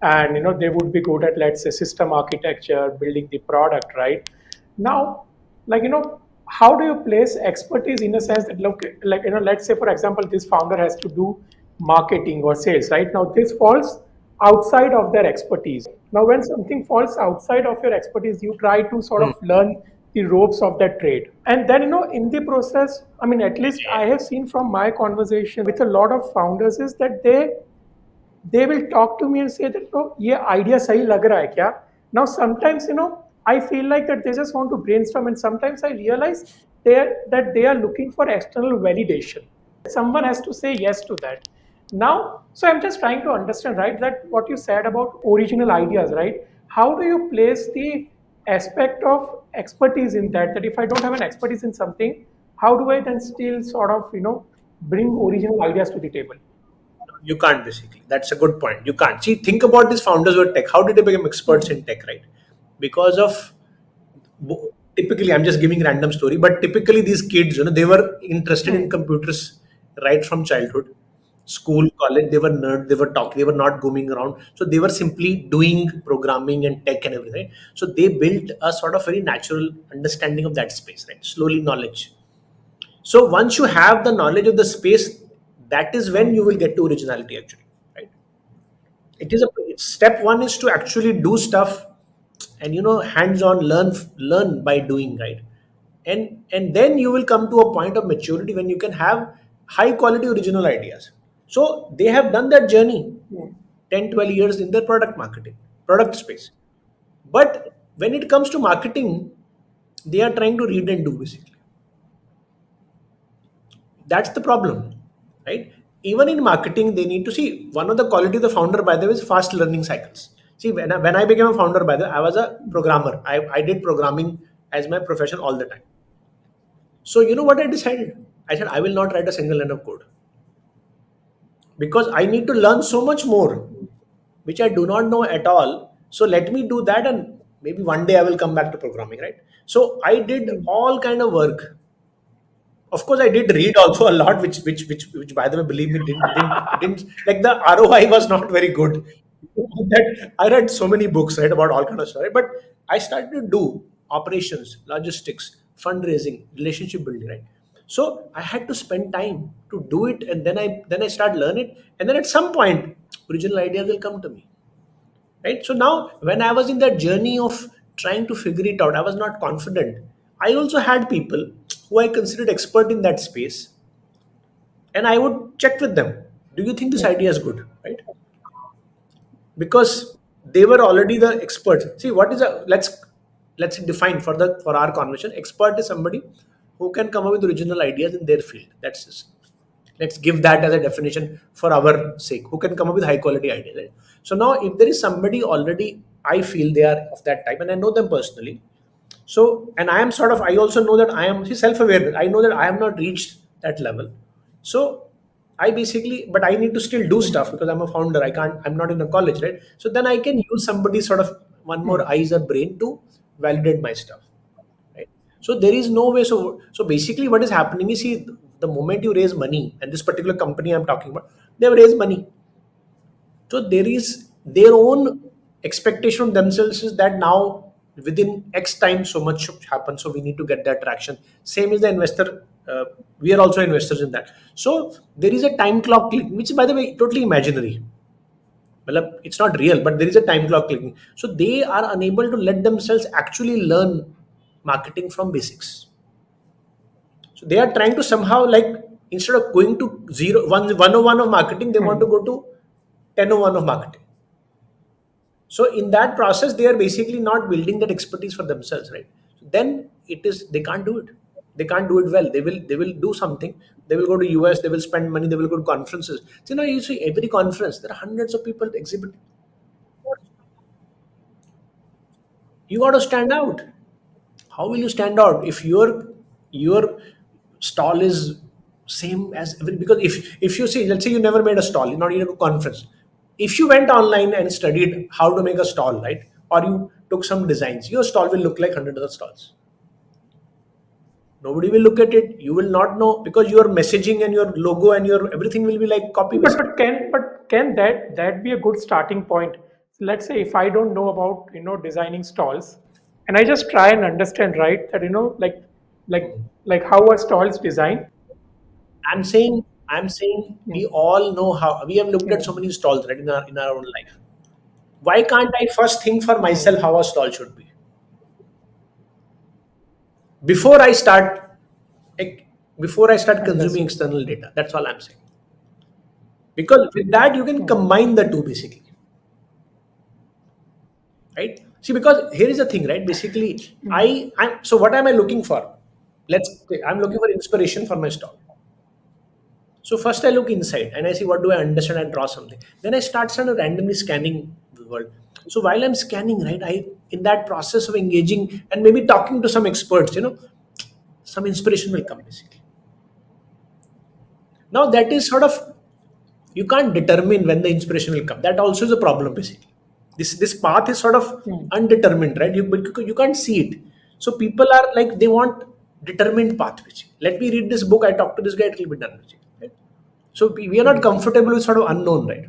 and they would be good at, let's say, system architecture, building the product, right? Now, like how do you place expertise in a sense that, look, like let's say for example, this founder has to do marketing or sales, right? Now this falls outside of their expertise. Now when something falls outside of your expertise, you try to sort Hmm. of learn the ropes of that trade, and then in the process, I mean, at least I have seen from my conversation with a lot of founders is that they will talk to me and say that, oh, ये idea सही लग रहा है क्या? Now sometimes I feel like that they just want to brainstorm, and sometimes I realize they are looking for external validation. Someone has to say yes to that. Now, so I'm just trying to understand, right, that what you said about original ideas, right? How do you place the aspect of expertise in that? That if I don't have an expertise in something, how do I then still sort of bring original ideas to the table? you can't, basically. That's a good point. You can't. See, think about these founders who are tech. How did they become experts in tech, right? Because of typically, I'm just giving random story, but typically these kids, they were interested in Hmm. computers right from childhood. School, college, they were nerd, they were talking, they were not gooming around. So they were simply doing programming and tech and everything. So they built a sort of very natural understanding of that space, right? Slowly knowledge. So once you have the knowledge of the space, that is when you will get to originality actually, right? It is a step one is to actually do stuff, and hands on, learn by doing, right? And then you will come to a point of maturity when you can have high quality original ideas. So they have done that journey Hmm. 10, 12 years in their product space. But when it comes to marketing, they are trying to read and do, basically. That's the problem, right? Even in marketing, they need to see one of the quality of the founder, by the way, is fast learning cycles. See, when I became a founder, by the way, I was a programmer. I did programming as my profession all the time. So you know what I decided? I said I will not write a single line of code because I need to learn so much more, which I do not know at all. So let me do that, and maybe one day I will come back to programming, right? So I did Mm. all kind of work. Of course, I did read also a lot, which by the way, believe me, didn't like the ROI was not very good. That I read so many books, right, about all kind of stuff, right? But I started to do operations, logistics, fundraising, relationship building, right? So I had to spend time to do it, and then I start learning, and then at some point, original ideas will come to me, right? So now when I was in that journey of trying to figure it out, I was not confident. I also had people who I considered expert in that space, and I would check with them, do you think this Mm. idea is good, right? Because they were already the experts. See, what is a let's define for our conversation. Expert is somebody who can come up with original ideas in their field. That's just, let's give that as a definition for our sake, who can come up with high quality ideas, right? So now if there is somebody already, I feel they are of that type and I know them personally. So, and I am sort of, I also know that I am self-aware. I know that I have not reached that level. So I basically, but I need to still do Mm. stuff because I'm a founder. I can't, I'm not in a college, right? So then I can use somebody sort of one more Mm. eyes or brain to validate my stuff, right? So there is no way. So basically what is happening is, see, the moment you raise money, and this particular company I'm talking about, they have raised money. So there is their own expectation of themselves is that now within X time so much should happen. So we need to get that traction. Same as the investor. We are also investors in that. So there is a time clock clicking, which is by the way totally imaginary. Matlab, it's not real, but there is a time clock clicking. So they are unable to let themselves actually learn marketing from basics. So they are trying to somehow, like, instead of going to 101 of marketing, they want to Mm. go to 1001 of marketing. So in that process, they are basically not building that expertise for themselves, right? So then it is, they can't do it. They can't do it well. They will do something. They will go to US. They will spend money. They will go to conferences. So, you see every conference there are hundreds of people exhibiting. You got to stand out. How will you stand out if your stall is same as every? Because if you see, let's say you never made a stall, you're not in a conference. If you went online and studied how to make a stall, right, or you took some designs, your stall will look like hundred other stalls. Nobody will look at it. You will not know because your messaging and your logo and your everything will be like copy basically. But can that be a good starting point? Let's say if I don't know about designing stalls, and I just try and understand, right, that like how a stall is designed. I'm saying Mm. we all know how we have looked at so Mm. many stalls, right, in our own life. Why can't I first think for Mm. myself how a stall should be before I start like, before I start consuming Understood. external data? That's all I'm saying. Because with that you can Mm. combine the two basically, right? See, because here is the thing, right? Basically, Mm. I'm so what am I looking for? I'm looking for inspiration for my stall. So first I look inside and I see what do I understand and draw something. Then I start sort of randomly scanning the world. So while I'm scanning, right, I in that process of engaging and maybe talking to some experts, some inspiration will come basically. Now that is sort of, you can't determine when the inspiration will come. That also is a problem basically. This path is sort of Mm. undetermined, right? You can't see it. So people are like, they want determined path basically. Let me read this book, I talk to this guy, it will be done basically, right? So we are not Mm. comfortable with sort of unknown, right?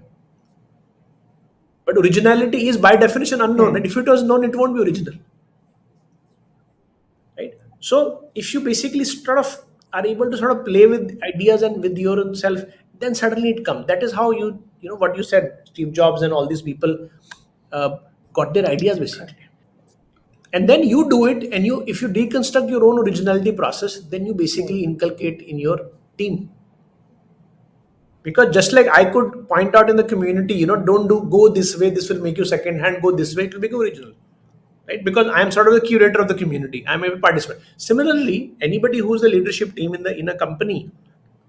But originality is by definition unknown, Mm. and if it was known, it won't be original, right? So if you basically sort of are able to sort of play with ideas and with your own self, then suddenly it comes. That is how what you said, Steve Jobs and all these people uh, got their ideas Correct. basically. And then you do it, and if you deconstruct your own originality process, then you Mm. basically inculcate in your team. Because just like I could point out in the community, don't do go this way, this will make you second hand, go this way, it will become original, right? Because I am sort of the curator of the community, I'm a participant. Similarly, anybody who's the leadership team in a company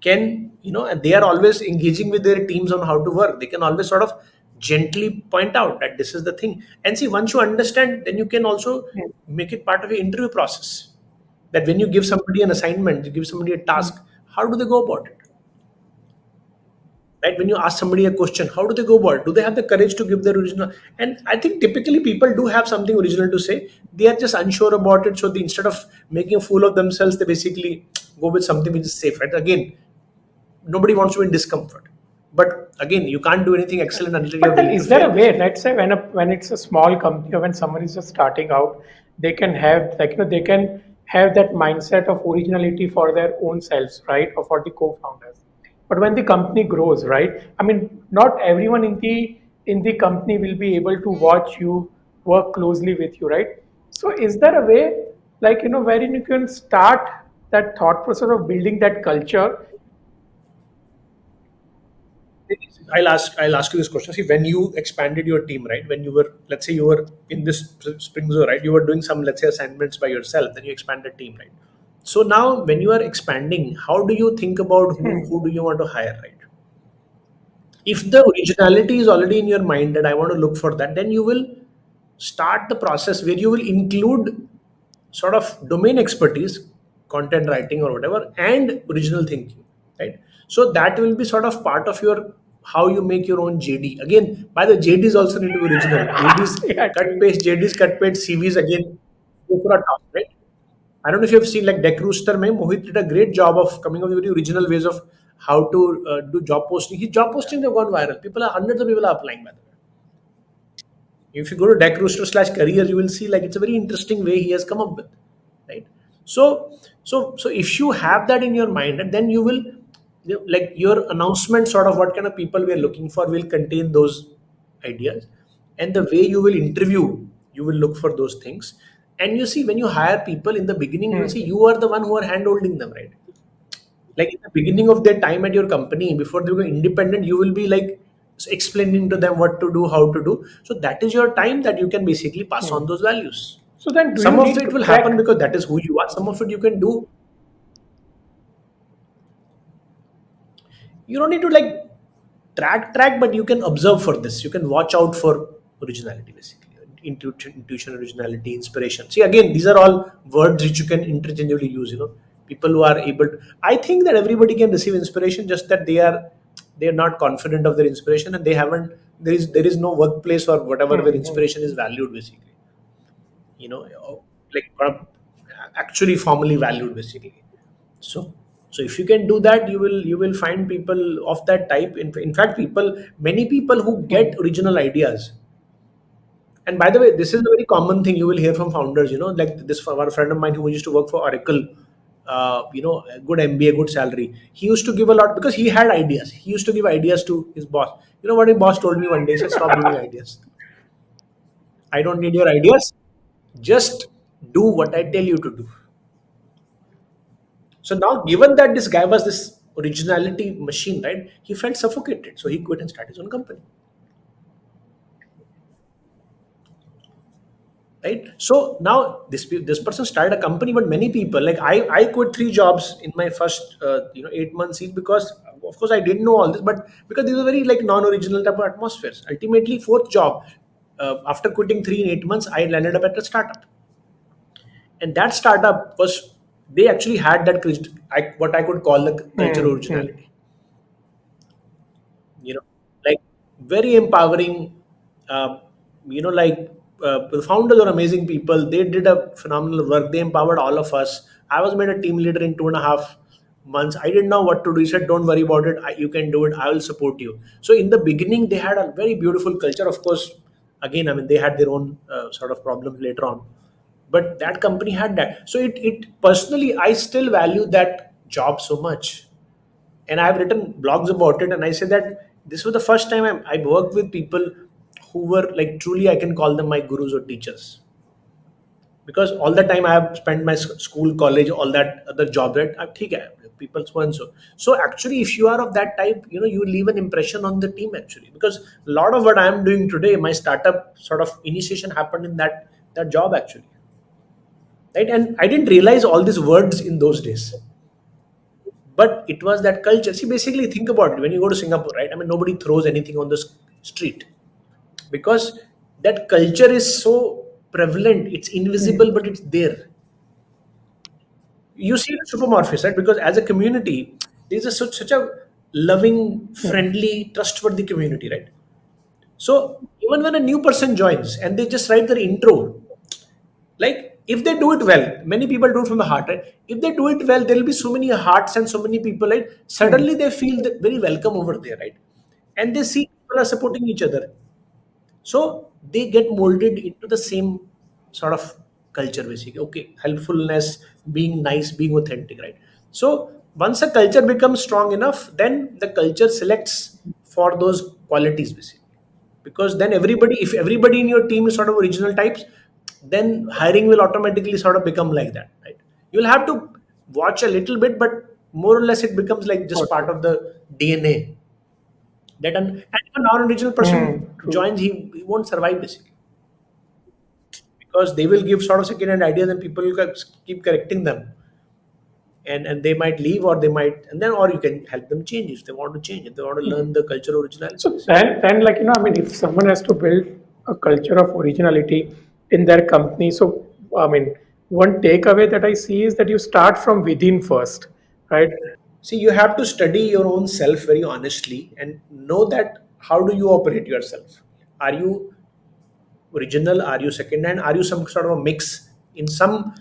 can, and they are always engaging with their teams on how to work, they can always sort of gently point out that this is the thing. And see, once you understand, then you can also Mm. make it part of your interview process. that when you give somebody an assignment, you give somebody a Hmm. task, how do they go about it? Right? When you ask somebody a question, how do they go about it? Do they have the courage to give their original? And I think typically people do have something original to say. They are just unsure about it. So instead of making a fool of themselves, they basically go with something which is safe. Right? Again, nobody wants to be in discomfort. But again, you can't do anything excellent until you're But then, willing to is there a fail, way? basically. Let's say when it's a small company or when someone is just starting out, they can have they can have that mindset of originality for their own selves, right, or for the co-founders. But when the company grows, right? I mean, not everyone in the company will be able to watch you work closely with you, right? So, is there a way, wherein you can start that thought process of building that culture? I'll ask you this question. See, when you expanded your team, right? When you were, let's say you were in this Springzo, right? You were doing some, let's say, assignments by yourself, then you expanded team, right? So now when you are expanding, how do you think about who do you want to hire, right? If the originality is already in your mind that I want to look for that, then you will start the process where you will include sort of domain expertise, content writing or whatever, and original thinking, right? So that will be sort of part of your how you make your own JD. Again, by the JDs also need to be original. JDs, Yeah, cut true. paste JDs, cut paste CVs again go for a toss, right? I don't know if you have seen like Deck Rooster, mein Mohit did a great job of coming up with very original ways of how to do job posting. His job postings have gone viral. Hundreds of people are applying, by the way. If you go to Deck Rooster slash career, you will see like it's a very interesting way he has come up with, right? So if you have that in your mind, and then you will like your announcement, sort of what kind of people we are looking for, will contain those ideas, and the way you will interview, you will look for those things. And you see, when you hire people in the beginning, you will Hmm. see you are the one who are hand holding them, right? Like in the beginning of their time at your company, before they go independent, you will be like explaining to them what to do, how to do. So that is your time that you can basically pass Hmm. on those values. So then, do you Some of need it to will happen track? because that is who you are. Some of it you can do. You don't need to like track, but you can observe for this. You can watch out for originality, basically. Intuition, originality, inspiration. See, again, these are all words which you can interchangeably use. People who are able to, I think that everybody can receive inspiration, just that they are not confident of their inspiration, and they haven't, there is no workplace or whatever where Hmm. inspiration is valued, basically. Like actually formally valued, basically. So so if you can do that, you will find people of that type. In fact, many people who get Hmm. original ideas. And by the way, this is a very common thing you will hear from founders, like this from a friend of mine who used to work for Oracle. A good MBA, good salary. He used to give a lot because he had ideas. He used to give ideas to his boss. You know what his boss told me one day? He said, stop giving ideas. I don't need your ideas. Just do what I tell you to do. So now, given that this guy was this originality machine, right? He felt suffocated, so he quit and started his own company, right? So now this person started a company, but many people, like I quit 3 jobs in my first 8 months each, because of course I didn't know all this, but because these were very like non-original type of atmospheres. Ultimately, fourth job, after quitting 3 in 8 months, I landed up at a startup, and that startup was, they actually had that what I could call the culture of Hmm. Hmm. originality. you know like very empowering. uh, like the founders are amazing people. They did a phenomenal work. They empowered all of us. I was made a team leader in 2.5 months. I didn't know what to do. He said, don't worry about it. You can do it. I will support you. So in the beginning, they had a very beautiful culture. Of course, again, I mean, they had their own sort of problems later on, but that company had that. So it personally, I still value that job so much, and I've written blogs about it. And I say that this was the first time I worked with people who were like truly, I can call them my gurus or teachers, because all the time I have spent my school, college, all that other job, right? ठीक है, people so and so. So actually, if you are of that type, you leave an impression on the team, actually, because a lot of what I am doing today, my startup sort of initiation happened in that job, actually, right? And I didn't realize all these words in those days, but it was that culture. See, basically, think about it. When you go to Singapore, right? I mean, nobody throws anything on the street, because that culture is so prevalent. It's Hmm. invisible, but it's there. You see the Supermorpheus, right? Because as a community, there's such a loving, friendly, trustworthy community, right? So even when a new person joins and they just write their intro, like if they do it well, many people do it from the heart, right? If they do it well, there will be so many hearts and so many people, right? Suddenly they feel that very welcome over there, right? And they see people are supporting each other. So they get molded into the same sort of culture, basically. Okay, helpfulness, being nice, being authentic, right? So once a culture becomes strong enough, then the culture selects for those qualities, basically. Because then everybody, if everybody in your team is sort of original types, then hiring will automatically sort of become like that, right? You'll have to watch a little bit, but more or less it becomes like just part of the DNA that and if a non-original person True. joins, he won't survive basically because they will give sort of second-hand ideas and people will keep correcting them, and they might leave or they might, and then or you can help them change if they want to change, if they want to learn the culture originality So basically. then, like I mean, if someone has to build a culture of originality in their company, so I mean, one takeaway that I see is that you start from within first, right? See, you have to study your own self very honestly and know that how do you operate yourself. Are you original? Are you second hand? Are you some sort of a mix? In some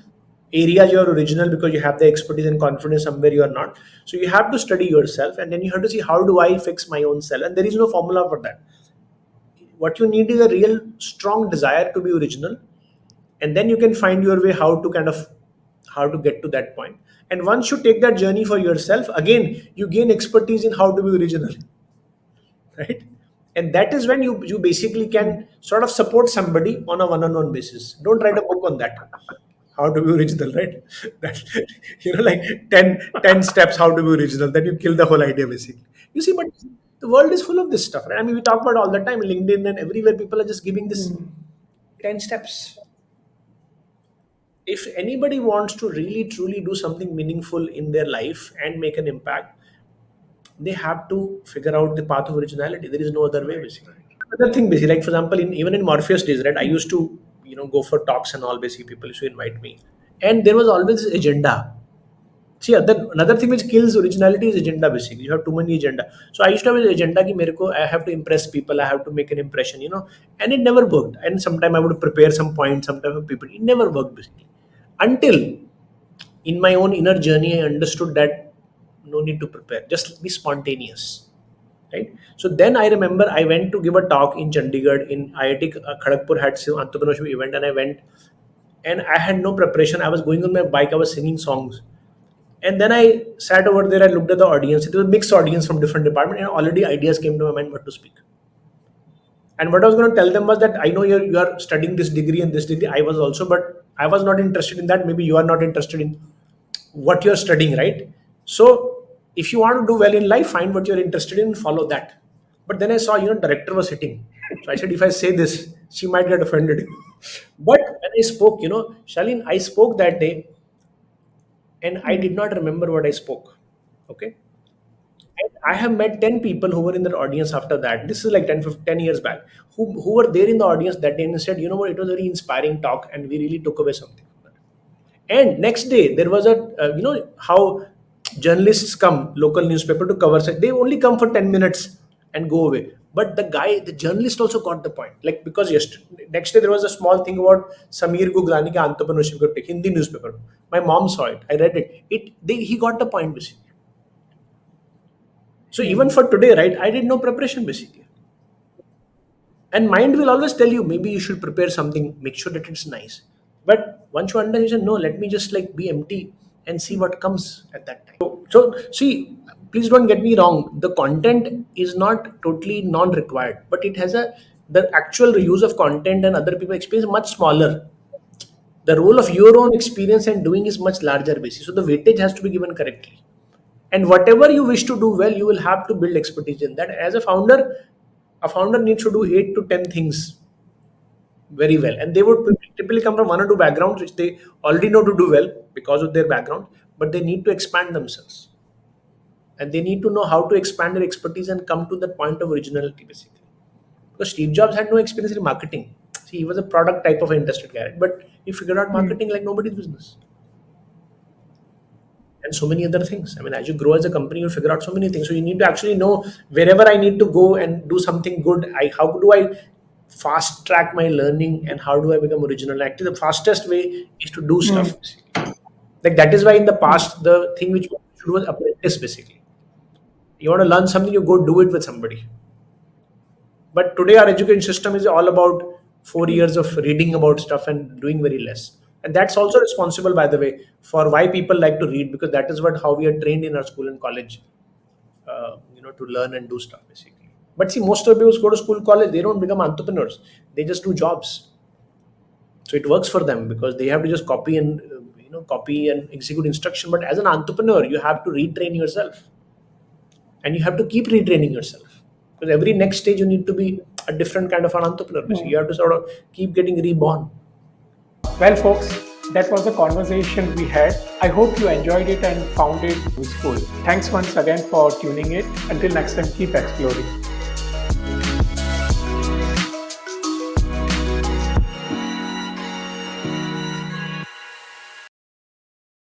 areas you're original because you have the expertise and confidence, somewhere you are not. So you have to study yourself and then you have to see how do I fix my own self. And there is no formula for that. What you need is a real strong desire to be original, and then you can find your way how to kind of how to get to that point. And once you take that journey for yourself, again you gain expertise in how to be original, right? And that is when you basically can sort of support somebody on a one-on-one basis. Don't write a book on that, how to be original, right? That, like 10 steps how to be original, then you kill the whole idea basically. You see, but the world is full of this stuff, right? I mean, we talk about it all the time, LinkedIn and everywhere people are just giving this 10 steps. If anybody wants to really truly do something meaningful in their life and make an impact, they have to figure out the path of originality. There is no other way, Right, basically. right. Another thing, basically, like for example, even in Morpheus days, right? I used to, go for talks and all. Basically, people used to invite me, and there was always this agenda. See, another thing which kills originality is agenda. Basically, you have too many agenda. So I used to have an agenda कि मेरे को I have to impress people. I have to make an impression, and it never worked. And sometimes I would prepare some points. Sometimes people, it never worked basically, until in my own inner journey, I understood that no need to prepare, just be spontaneous, right? So then I remember I went to give a talk in Chandigarh in IIT Kharagpur had some entrepreneurship event, and I went and I had no preparation. I was going on my bike, I was singing songs, and then I sat over there. I looked at the audience. It was a mixed audience from different departments, and already ideas came to my mind what to speak. And what I was going to tell them was that I know you are studying this degree and this degree. I was also, but I was not interested in that. Maybe you are not interested in what you're studying, right? So if you want to do well in life, find what you're interested in and follow that. But then I saw, director was sitting. So I said, if I say this, she might get offended. But when I spoke, Shalin, I spoke that day and I did not remember what I spoke. Okay. And I have met 10 people who were in the audience after that. This is like 10 years back, who were there in the audience that day and said, you know what, it was a very inspiring talk and we really took away something from that. And next day, there was how journalists come, local newspaper to cover. They only come for 10 minutes and go away. But the journalist also got the point. Like, because next day there was a small thing about Samir Guglani ka entrepreneurship ko take, Hindi newspaper. My mom saw it. I read it. He got the point basically. So even for today, right, I did no preparation basically. And mind will always tell you maybe you should prepare something, make sure that it's nice. But once you understand, no, let me just like be empty and see what comes at that time. So see, please don't get me wrong. The content is not totally non-required, but it has the actual use of content and other people experience much smaller. The role of your own experience and doing is much larger basis. So the weightage has to be given correctly. And whatever you wish to do well, you will have to build expertise in that. As a founder needs to do 8 to 10 things very well, and they would typically come from one or two backgrounds which they already know to do well because of their background, but they need to expand themselves, and they need to know how to expand their expertise and come to that point of originality basically. Because Steve Jobs had no experience in marketing. See, he was a product type of interested guy, but he figured out marketing like nobody's business. and so many other things. I mean, as you grow as a company, you figure out so many things. So you need to actually know wherever I need to go and do something good. How do I fast track my learning, and how do I become original? Actually, the fastest way is to do stuff. Like that is why in the past the thing which should was apprentice basically. You want to learn something, you go do it with somebody. But today our education system is all about 4 years of reading about stuff and doing very less. And that's also responsible, by the way, for why people like to read, because that is what how we are trained in our school and college, to learn and do stuff basically. But see, most of the people who go to school, college, they don't become entrepreneurs. They just do jobs. So it works for them because they have to just copy and execute instruction. But as an entrepreneur, you have to retrain yourself, and you have to keep retraining yourself, because every next stage you need to be a different kind of an entrepreneur. Basically. You have to sort of keep getting reborn. Well, folks, that was the conversation we had. I hope you enjoyed it and found it useful. Thanks once again for tuning in. Until next time, keep exploring.